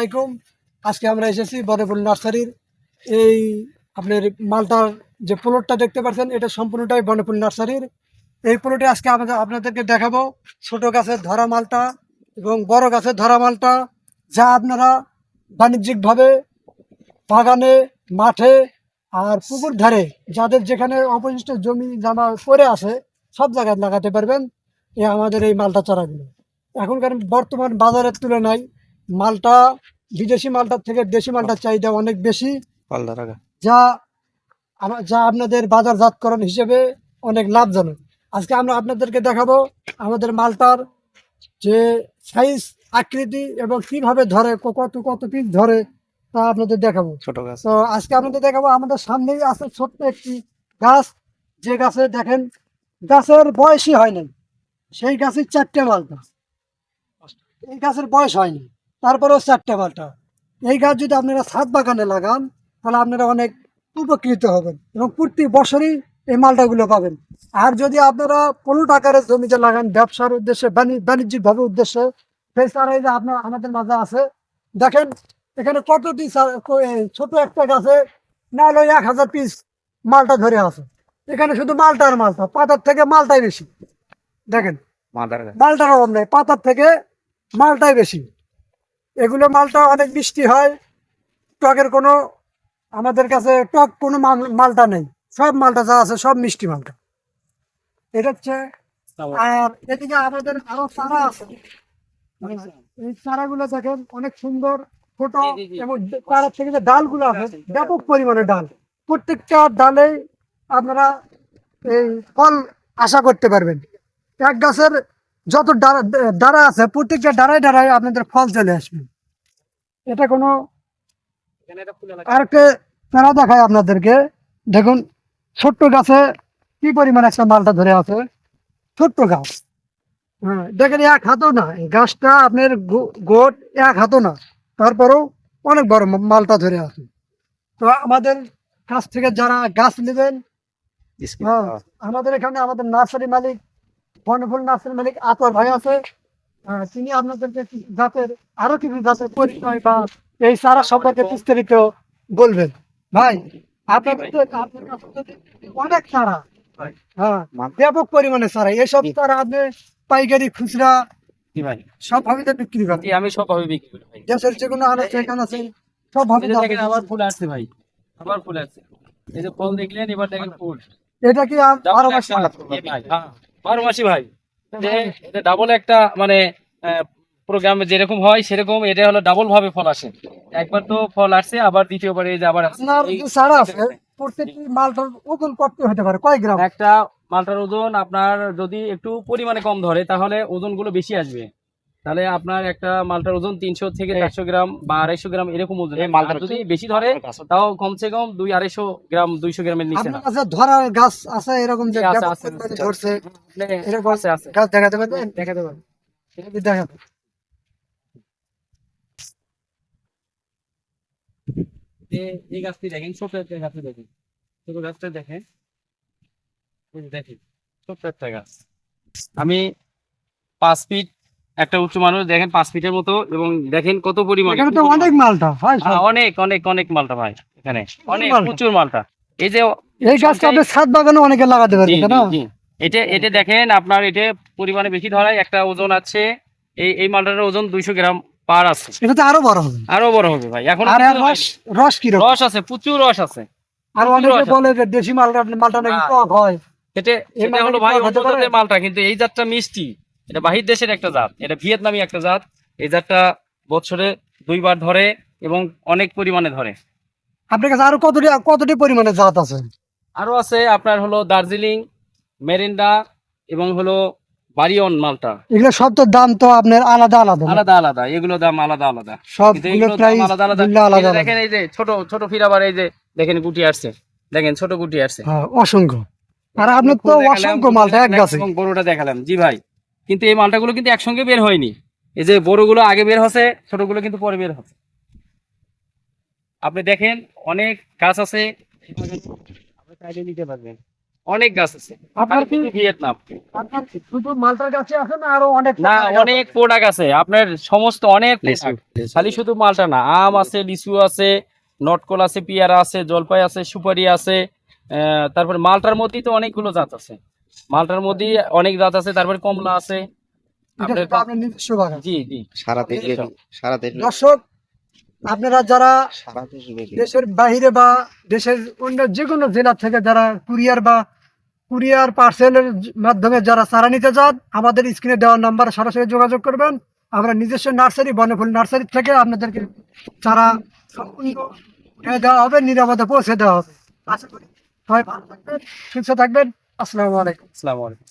আলাইকুম। আজকে আমরা এসেছি বড়পুল নার্সারির এই আপনার মালটার যে প্লটটা দেখতে পাচ্ছেন, এটা সম্পূর্ণটাই বনপুল নার্সারির। এই প্লটে আজকে আপনাদেরকে দেখাবো ছোট গাছের ধরা মালটা এবং বড় গাছের ধরা মালটা, যা আপনারা বাণিজ্যিকভাবে বাগানে, মাঠে আর পুকুর ধারে যাদের যেখানে অবশিষ্ট জমি জামা পড়ে আছে সব জায়গায় লাগাতে পারবেন আমাদের এই মালটা চারাগুলো। এখনকার বর্তমান বাজারের তুলনায় মালটা বিদেশি মালটার থেকে দেশি মালটার চাহিদা অনেক বেশি, যা যা আপনাদের বাজারজাতকরণ হিসেবে অনেক লাভজনক। আজকে আমরা আপনাদেরকে দেখাবো আমাদের মালটার যে সাইজ, আকৃতি এবং কিভাবে ধরে, কত কত পিস ধরে তা আপনাদের দেখাবো। ছোট গাছ তো আজকে আপনাদের দেখাবো। আমাদের সামনেই আছে ছোট্ট একটি গাছ, যে গাছে দেখেন গাছের বয়সই হয় নাই, সেই গাছের 4টে মালটা। এই গাছের বয়স হয়নি, তারপরেও 4টে মালটা। এই গাছ যদি আপনারা ছাদ বাগানে লাগান তাহলে আপনারা অনেক উপকৃত হবেন এবং প্রতি বছরই এই মালটাগুলো পাবেন। আর যদি আপনারা প্লট আকারে জমিতে লাগান ব্যবসার উদ্দেশ্যে, বাণিজ্যিকভাবে উদ্দেশ্যে, সেই চারাই যে আপনার আমাদের মাঝে আছে। দেখেন এখানে কতটি ছোট একটা গাছে না হলে 1000 পিস মালটা ধরে আছে। এখানে শুধু মালটা আর মালটা, পাতার থেকে মালটাই বেশি। দেখেন মালটার অভাব নেই, পাতার থেকে মালটাই বেশি। এগুলো মালটা অনেক মিষ্টি হয়, টকের কোনো আমাদের কাছে টক কোনো মালটা নেই। সব মালটা যা আছে সব মিষ্টি মালটা। এটা হচ্ছে। আর এদিকে আমাদের আরো চারা আছে। এই চারাগুলো দেখেন অনেক সুন্দর, ছোট, এবং চারার থেকে যে ডালগুলো আছে ব্যাপক পরিমাণে ডাল। প্রত্যেকটা ডালে আপনারা এই ফল আশা করতে পারবেন। এক গাছের যত ডাড়া আছে প্রত্যেকটা ডাড়ায় আপনাদের ফল চলে আসবে। এটা কোনো আরেকটা প্যারা দেখায় আপনাদেরকে। দেখুন ছোট্ট গাছে কি পরিমাণ একটা মালটা ধরে আছে, ছোট্ট গাছ। হ্যাঁ দেখেন এক হাতও না, এই গাছটা আপনার গোট এক হাতও না, তারপরেও অনেক বড় মালটা ধরে আছে। তো আমাদের কাছ থেকে যারা গাছ নেবেন, আমাদের এখানে আমাদের নার্সারি মালিক, বনফুল নার্সারি মালিক আতর ভাই আছে। তিনি আপনাদেরকে গাছের আরো কিছু গাছের পরিচয় বা এই চারা সম্পর্কে বিস্তারিত বলবেন। ভাই আপনাদের অনেক চারা, হ্যাঁ ব্যাপক পরিমাণে চারা। এইসব চারা আপনি পাইকারি, খুচরা সব ভাবে বিক্রি করেন? আমি সব ভাবে বিক্রি করি ভাই। দেশের যে কোনো আনাচে কানাচে সব ভাবে। আবার ফুল আসছে ভাই, আবার ফুল আসছে। এই যে ফল দেখলেন, এবার দেখেন ফুল। এটা কি 12 মাস? হ্যাঁ 12 মাসি ভাই। এটা ডাবল একটা মানে প্রোগ্রামে যেরকম হয় সেরকম এটা হলো ডাবল ভাবে ফল আসে। একবার তো ফল আসছে, আবার দ্বিতীয়বার এই যে আবার আসছে। আপনার যে চারা আছে প্রত্যেকটি মালটার ওজন কত হতে পারে, কয় গ্রাম? একটা মালটার ওজন আপনার যদি একটু পরিমাণে কম ধরে তাহলে ওজন গুলো বেশি আসবে। তাহলে আপনার একটা মালটার ওজন 300 থেকে 400 গ্রাম বা 250 গ্রাম এরকম ওজন। মালটা যদি বেশি ধরে তাও কমসে কম 200-250 গ্রাম, 200 গ্রামের নিচে না। আপনার কাছে ধরার গাছ আছে এরকম যে ধরছে? এরকম আছে গাছ দেখাতে পারবেন? দেখাতে পারবেন, দেখাতে। এই গাছটি দেখেন, ছোট একটা গাছটি দেখেন, ছোট গাছটা দেখেন, দেখেন ছোট্ট একটা গাছ। আমি 5 ফিট একটা উঁচু মানুষ, দেখেন 5 ফিটের মতো, এবং দেখেন কত পরিমাণ। এখানে তো অনেক মালটা হয়, অনেক অনেক অনেক মালটা ভাই, এখানে অনেক প্রচুর মালটা। এই যে এই গাছটা আপনি ছাদ বাগানে অনেকে লাগাতে পারবেন না? এটা দেখেন আপনার এটা পরিমাণে বেশি ধরায় একটা ওজন আছে। এই মালটার ওজন 200 গ্রাম পার আছে। এটা তো আরো বড় হবে, আরো বড় হবে ভাই। এখন রস কি রস আছে, প্রচুর রস আছে। আর অনেকে বলে যে দেশি মালটা নাকি টক হয়। এটা হলো ভাই অন্য জাতের মালটা, কিন্তু এই জাতটা মিষ্টি। এটা বাহির দেশের একটা জাত, এটা ভিয়েতনামি একটা জাত। এই জাতটা বছরে 2 বার ধরে এবং অনেক পরিমাণে ধরে। আপনার কাছে আরো কতটি পরিমাণে জাত আছে? আরো আছে আপনার হলো দার্জিলিং, মেরিন্ডা এবং হলো বারিয়ন মালটা। এগুলো সব তো দাম তো আপনার আলাদা আলাদা আলাদা আলাদা, এগুলো দাম আলাদা আলাদা, সব আলাদা আলাদা। দেখেন এই যে ছোট ছোট ফিরাবার, এই যে দেখেন গুটি আসছে, দেখেন ছোট গুটি আসছে অসংখ্য। আর আপনার তো অসংখ্য মালটা এক গাছে। বড়টা দেখালাম জি ভাই, কিন্তু এই মালটাগুলো কিন্তু একসঙ্গে বের হয়নি। এই যে বড়গুলো আগে বের হচ্ছে, ছোটগুলো কিন্তু পরে বের হচ্ছে। আপনি দেখেন অনেক গাছ আছে, আপনি চাইলে নিতে পারবেন। অনেক গাছ আছে। আপনার কি শুধু ভিয়েতনাম আপনার শুধু মালটার গাছে আছে না আরো অনেক না, প্রকারের গাছ অনেক প্রোডাক্ট আছে আপনার, সমস্ত অনেক লিচু, product। লিচু। খালি শুধু মালটা না, আম আছে, লিচু আছে, নটকল আছে, পেয়ারা আছে, জলপাই আছে, সুপারি আছে। তারপর মালটার মধ্যেই তো অনেকগুলো জাত আছে, মালটার মধ্যেই অনেক জাত আছে। তারপরে কমলা আছে এটা আপনার। শুধু আপনার নিজস্ব বাগান। জি জি। সারা দেশ ব্যাপী, সারা দেশ ব্যাপী, দর্শক, আপনারা যারা সারা দেশ ব্যাপী। দেশের বাইরে বা দেশের অন্য যে কোনো জেলা থেকে যারা কুরিয়ার পার্সেলের মাধ্যমে যারা চারা নিতে চান, আমাদের স্ক্রিনে দেওয়া নাম্বারে সরাসরি যোগাযোগ করবেন। আমরা নিজস্ব নার্সারি বনফুল নার্সারি থেকে আপনাদেরকে চারা সম্পূর্ণ দেওয়া হবে, নিরাপদে পৌঁছে দেওয়া হবে। আশা করি সবাই ভালো থাকবেন, সুস্থ থাকবেন। আসসালামু আলাইকুম। আসসালামু আলাইকুম।